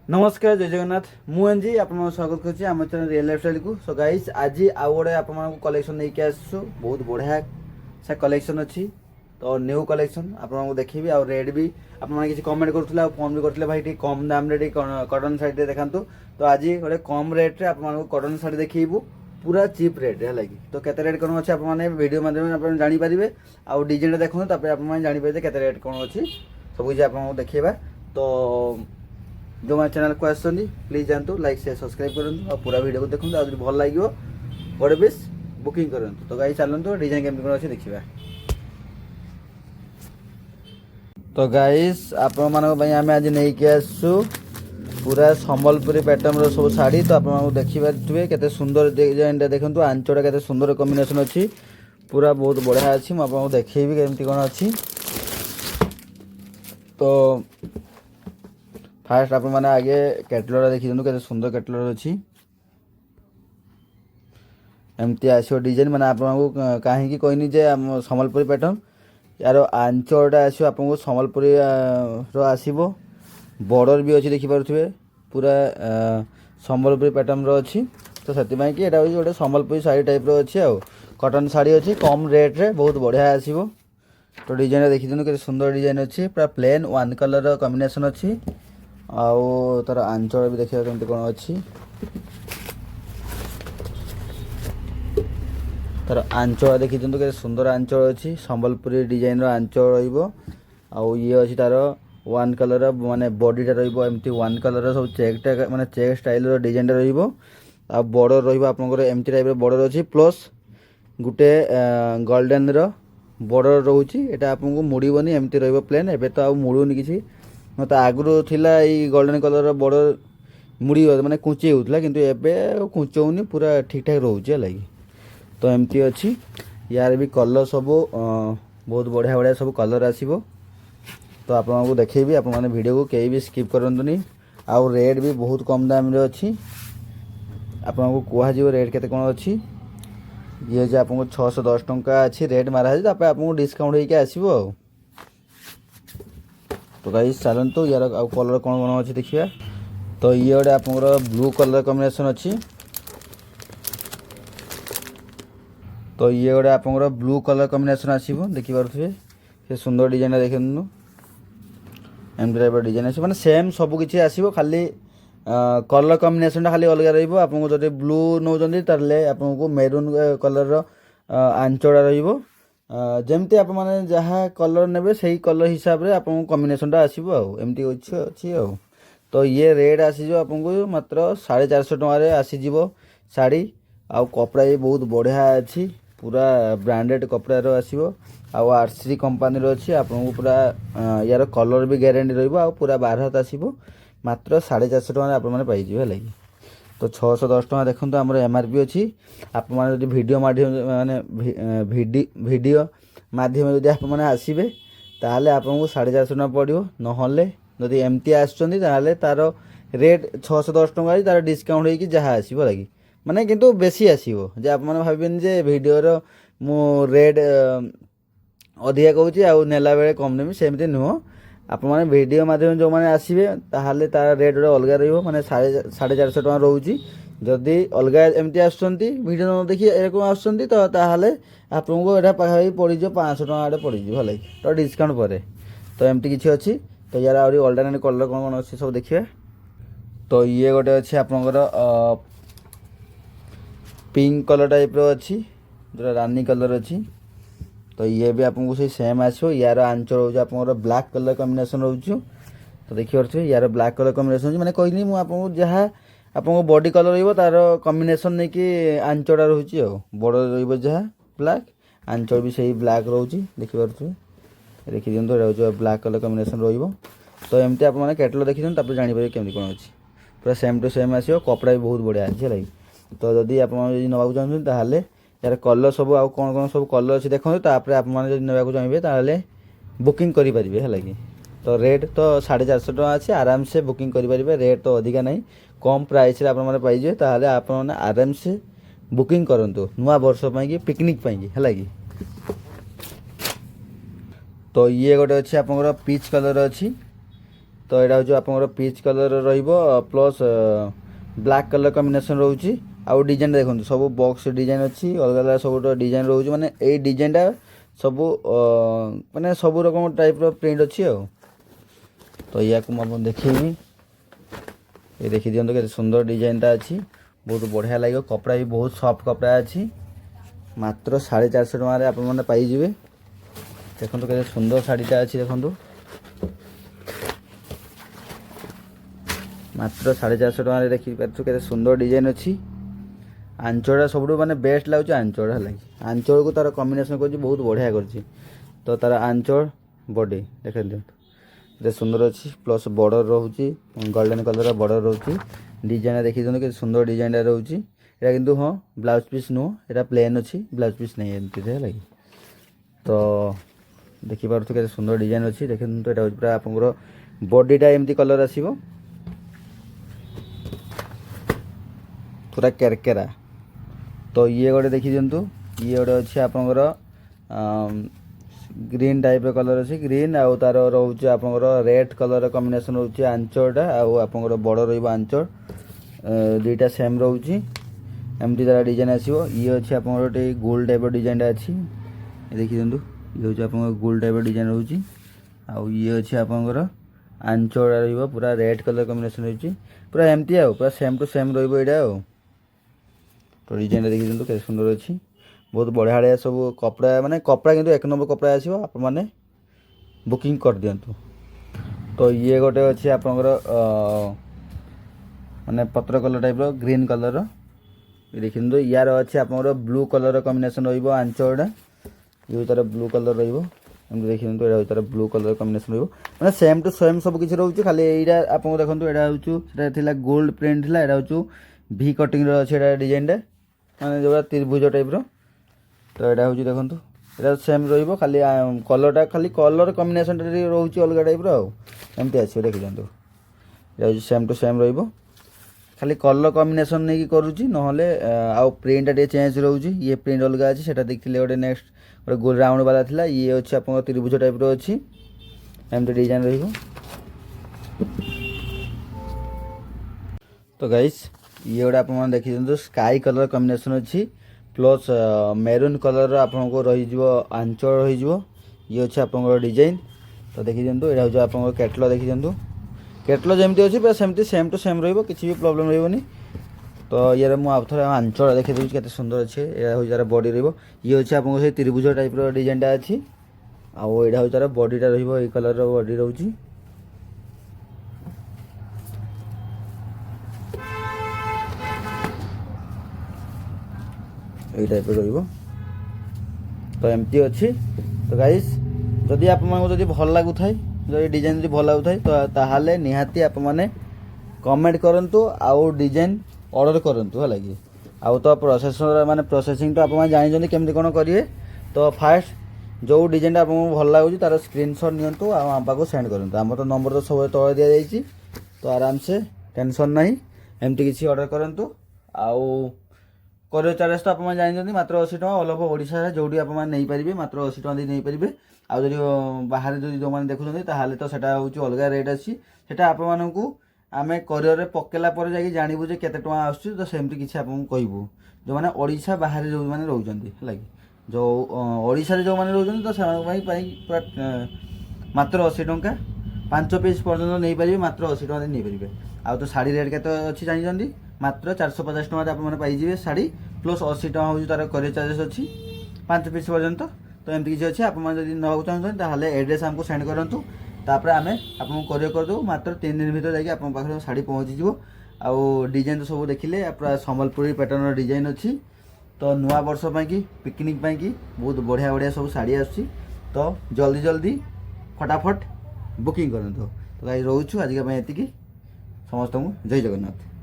नमस्कार जय जगन्नाथ मुझे आप स्वागत करुँच आम चैनल रियल लाइफ स्टाइल को। सो गाइस आज आउ गोटे आप कलेक्शन नहीं आसु बहुत बढ़िया से कलेक्शन अच्छी तो न्यू कलेक्शन आपको देखी आ रेट भी आपने किसी कमेंट करुले फोन भी करते भाई कम दाम रे कटन शाढ़ी देखा तो आज गोटे कम रेट आपको कटन शाढ़ी देखू पूरा चीप रेट है लगी तो केते रेट कौन अच्छे आपने वीडियो माध्यम आप जानीपारे आउ डिजाइन देखो आप जानीपारे केते रेट कौन अच्छी सब किसी आपको देखा तो जो मैं चैनल को आसछन्ती प्लीज जानतु लाइक शेयर सब्सक्राइब करूँ और पूरा वीडियो को देखूँ आज भल लगे गोटे पीस बुकिंग करूँ। तो गाई चलतु डिजाइन केमती कौन अच्छे देखा। तो गाइस आप आम आज नहीं आसु पूरा संबलपुरी पैटर्न सब शाढ़ी तो आप देखिए केते सुंदर डिजाइन देखो आंचटा केते सुंदर कॉम्बिनेशन अच्छी पूरा बहुत बढ़िया अच्छी मुझे देखेबी केमती कौन अच्छी। तो फास्ट आप मैंने आगे कैटलग देखी दिखाँ के सुंदर कैटलग अच्छी एमती आसो डिजाइन मैंने आपको कहीं कहनी जे संबलपुरी पैटर्न यार आंचटा आसो आपको संबलपुरी आसो बॉर्डर भी अच्छी देखिपे पूरा संबलपुरी पैटर्न अच्छी तो से कि गोटे संबलपुरी शाढ़ी टाइप अच्छी आ कटन शाढ़ी अच्छी कम रेट रे बहुत बढ़िया आसो। तो डिजाइन देखी दिखाँ के सुंदर डिजाइन अच्छी पूरा प्लेन वन कलर कॉम्बिनेशन अच्छी आउ तार आंचल भी देखिए केमती कौन अच्छी तार आंचल देखी दिखाँ के सुंदर आंचल अच्छी संबलपुरी डिजाइन आंचल आउ ये अच्छी तार वन कलर माने बॉडीटा रमती वन कलर सब चेकटा माने चेक स्टाइल डिजाइन आ बॉर्डर रही एमती टाइप बॉर्डर अच्छी प्लस गोटे गोल्डन बॉर्डर रोचे यहाँ आपको मुड़बनी एमती प्लेन एवं तो मुड़ूनी किसी मत आगु थिला गोल्डन कलर बॉर्डर मुड़ी माने कुंचे होता किंतु एबे कुंचौनी पूरा ठीक ठाक रोचे लगी। तो एमती अच्छी यार भी कलर सब बहुत बढ़िया बढ़िया सब कलर आसो तो आपको देखेबी आप वीडियो को कहीं भी स्किप करंतुनी आउ रेट भी बहुत कम दाम रे अच्छी आपको कह रेट केते कौन अच्छी ये जो आपको 610 टंका अच्छी रेट मारा है आपको डिस्काउंट होके आसो आ। तो गाइस चलतु यार कलर कौन कौन अच्छी देखिए। तो ये गोटे आप ब्लू कलर कॉम्बिनेशन अच्छी तो ये गोटे आप ब्लू कलर कॉम्बिनेशन आसो देखिपे से सुंदर डिजाइन देखते एम टाइप डिजाइन आस सेम सब किसी आसो खाली कलर कॉम्बिनेशन खाली अलग रहा जो ब्लू नौ आपको मेरून कलर आंचड़ा रो जमती आप मैंने जहाँ कलर ने से कलर हिसाब से आपको कॉम्बिनेशन आसो आमती अच्छी आ। तो ये रेट आसीज आपको मात्र 450 टकर आसीज शाढ़ी आ कपड़ा भी बहुत बढ़िया अच्छी पूरा ब्रांडेड कपड़ा आसो आरसी कंपानी अच्छी आपको पूरा यार कलर भी ग्यारंटी रहा पूरा बाहर हाथ आसो मात्र 450 टकर आपने पाइबे है। तो 610 टका देखो आम एमआरपी अच्छी आप वीडियो माध्यम माने वीडियो माध्यम जब आप आसबे ताले आपको 450 टका पड़ो नहले जदि एमती आसुँच तार रेट 610 टका तार डिस्काउंट होगी जहाँ आसो लगी माने किंतु बेसी आसो जे आप भावें जे वीडियोर मु रेट अधिका कहूँ आउ नेला बेले कम नेमी सेमती नुह आप वीडियो माध्यम जो मैंने आसबे ताहले तार रेट अलग रही मैंने 450 टका रोचे जदि अलग एमती आडियो न देखिए एरकम आसुँच तो ताहले आपको यहाँ पाखापाखि पड़ 500 टका पड़ भल तो डिस्काउंट पर तो एमती किसी अच्छी। तो यार आहरी अल्टरनेट कलर कौन कौन अच्छे सब देखिए। तो ये गोटे अच्छे आपंकर पिंक कलर टाइप अच्छी जो रानी कलर अच्छी तो ये भी आपको से सेम आसो यार आंचल रोज आप ब्लैक कलर कॉम्बिनेशन रोच तो देखिए यार ब्लैक कलर कॉम्बिनेशन मैंने कहनी मुझे जहाँ आपको बॉडी कलर रो तार कॉम्बिनेशन नहीं कि आंचटा रोचे बॉर्डर रहा ब्लैक आंचल भी सही ब्लैक रोचे देखिपे देखी दिखाँ ब्लैक कलर कॉम्बिनेशन रो तो एमती आप कैटलग देखी दिखाँ जानीपारे केमती कौन अच्छी पूरा सेम टू सेम आसो कपड़ा भी बहुत बढ़िया अच्छी है। तो जदि आप नवाक चाहते यार कलर सब आउ कौन कौन सब कलर अच्छे देखो तापर आप नाक चाहिए बुकिंग करेंगे है कि। तो रेट तो 450 टका अच्छे आराम से बुकिंग करेंगे रेट तो अधिका नहीं कम प्राइस पाइजे ताहले आप आराम से बुकिंग करूँ नुआ वर्ष कि पिकनिक है कि। तो ये गोटे अच्छे आप पीच कलर अच्छी तो यहाँ हूँ आप peach colour plus black colour combination रोचे आउ डिजाइन देखो सब बॉक्स डिजाइन अच्छी अलग अलग सब डिजाइन रोचे माने ये डिजाइनटा सब माने सब रकम टाइप प्रिंट अच्छी आ तो या मुझे देखेबी ये देखी दिखाँ के सुंदर डिजाइनटा अच्छी बहुत बढ़िया लगे कपड़ा भी बहुत सॉफ्ट कपड़ा अच्छी मात्र 450 टकर आपने पाइबे देखो के सुंदर शाढ़ीटा अच्छी देखो मात्र 450 टकर देखी पार्थ के सुंदर डिजाइन अच्छी आंचलटा सब माने बेस्ट लगे आंचल है आंचल को तार कॉम्बिनेशन कर बहुत बढ़िया कर तो तार आंचल बॉडी देख दिखाँ सुंदर अच्छी प्लस बॉर्डर रोचे गोल्डन कलर बॉर्डर रोचे डिजाइन देखी दिखाँ के सुंदर डिजाइन रोचे यहाँ किंतु हाँ ब्लाउज पीस नुह यहाँ प्लेन अच्छी ब्लाउज पीस नहीं एमती है तो देखिपुर के सुंदर डिजाइन अच्छी देखते तो यहाँ पूरा आप बॉडीटा एमती कलर आसो पूरा केरकेरा तो ये गोटे देखी दिंतु ये गोटे अच्छे आपंकर ग्रीन टाइप कलर अच्छी ग्रीन आउ तार रोचे आप रेड कलर कॉम्बिनेशन रोचे आंचलटा आउ बड़ रंचल दुईटा सेम रोचे एमती तार डिजाइन आसो ये अच्छे आप गोल टाइप डिजाइन अच्छी देखी दिंतु ये हूँ आप गोल टाइप डिजाइन रोचे आउ ये अच्छे आपंकर आंचल पूरा रेड कलर कॉम्बिनेशन रोचे पूरा एमती पूरा सेम टू सेम रहा तो डिजाइन देखी दिंतु के सुंदर अच्छी बहुत बढ़िया सब कपड़ा माने कपड़ा किंतु 1 नंबर कपड़ा आसो आप माने बुकिंग कर दिंतु तो ये गोटे अच्छे आपंकर माने पत्र कलर टाइप ग्रीन कलर देखी दिंतु यार अच्छे आप ब्लू कलर कॉम्बिनेशन आंचलटा ये तार ब्लू कलर रही देखी दिंतु यहाँ तार ब्लू कलर कॉम्बिनेशन मैंने सेम टू सेम सब किसी रोचे खाली यहाँ आप देखो यहाँ हूँ गोल्ड प्रिंट था यहाँ हूँ भि कटिंग अच्छे डिजाइनटा मैंने जो त्रिभुज टाइप तो यहाँ हूँ देखो यहाँ सेम खाली कलरटा खाली कलर कॉम्बिनेशन रोचे अलग टाइप एमती आसो देखी दिखाँ यहाँ हूँ सेम टू सेम खाली कलर कॉम्बिनेशन नहीं करुँची नहले आउ प्रिंटा टे चेंज रोचे ये प्रिंट अलग अच्छी से देखते गोटे नेक्स्ट गोटे गोल राउंड वाला था ये अच्छे आप त्रिभुज टाइप अच्छी एमती डिजाइन तो गाइस ये गोटे आप देखी दिखाँ स्काई कलर कॉम्बिनेशन अच्छी प्लस मेरून कलर आपको रही आंचल रही ये अच्छे आप डिजाइन तो देखी दिखाँ यहाँ हूँ आप कैटलग देखी दिखाँ कैटलग जमी अच्छी पूरा सेमती सेम टू सेम किसी भी प्रॉब्लम रही तो यार मुझे आंचल देखी दूसरी केते सुंदर अच्छे यहाँ हूँ तार बॉडी ये अच्छे आपको से त्रिभुज टाइप डिजाइनटा अच्छी आउ यहाँ हूँ तार बॉडीटा रही कलर बॉडी रोची ये टाइप तो एमती अच्छी तो गाइस जदि आप भल लगुए जो डिजाइन जो भल लगुए तो ताहले निहाती आप मैंने कमेंट करंतु आउ डिजाइन ऑर्डर करंतु है कि आउ तो प्रोसेसर माने प्रोसेसिंग तो आप जानी केमती कौन करेंगे तो फास्ट जो डिजाइनटा आपको भल लगुच तार स्क्रीनशॉट नियंतु आम पाक सेंड करंतु आम तो नंबर तो सब तले दि जाइए तो आराम से टेंशन नहीं एमती किसी ऑर्डर करंतु आउ कोरियर चार्जेस तो आप जानते मात्र 80 टका ऑल ओवर ओडिशा जो आप नहीं पारे मात्र 80 टका नहीं पारे आउ जो बाहर जो मैंने देखुं तो सेटा हूँ अलग रेट अच्छी से आपको आम कोरियर पकेला पर जाकि जानबू जे केते टका आसुची तो सेमती किसी आपको कहबू जो मैंने ओडिशा बाहर जो मैंने रोचंती है जो ओडिशा जो मैंने रोचंती तो से पूरा मात्र 80 टका 5 पीस पर्यटन नहीं पारे मात्र 80 टका नहीं पारे आउ तो शाढ़ी रेट के अच्छी जानते मात्र 450 टका आप पाइबे शाढ़ी प्लस 80 टका हूँ तार कोरियर चार्जेस अच्छी 5 पीस पर्यंत तो एमती किसी अच्छे आप नाक चाहते एड्रेस आमको सेंड करूँ तापर आम आपको कोरियर करदेव मात्र 3 दिन भर जाकि आप शाढ़ी पहुँची आउ डिजाइन तो सब देखिले पूरा संबलपुरी पैटर्न डिजाइन अच्छी तो नुआ वर्ष की पिकनिक की बहुत बढ़िया बढ़िया सब शाढ़ी आसुची तो जल्दी जल्दी फटाफट बुकिंग करूँ तो गाई रोचु आज ये समस्त को जय जगन्नाथ।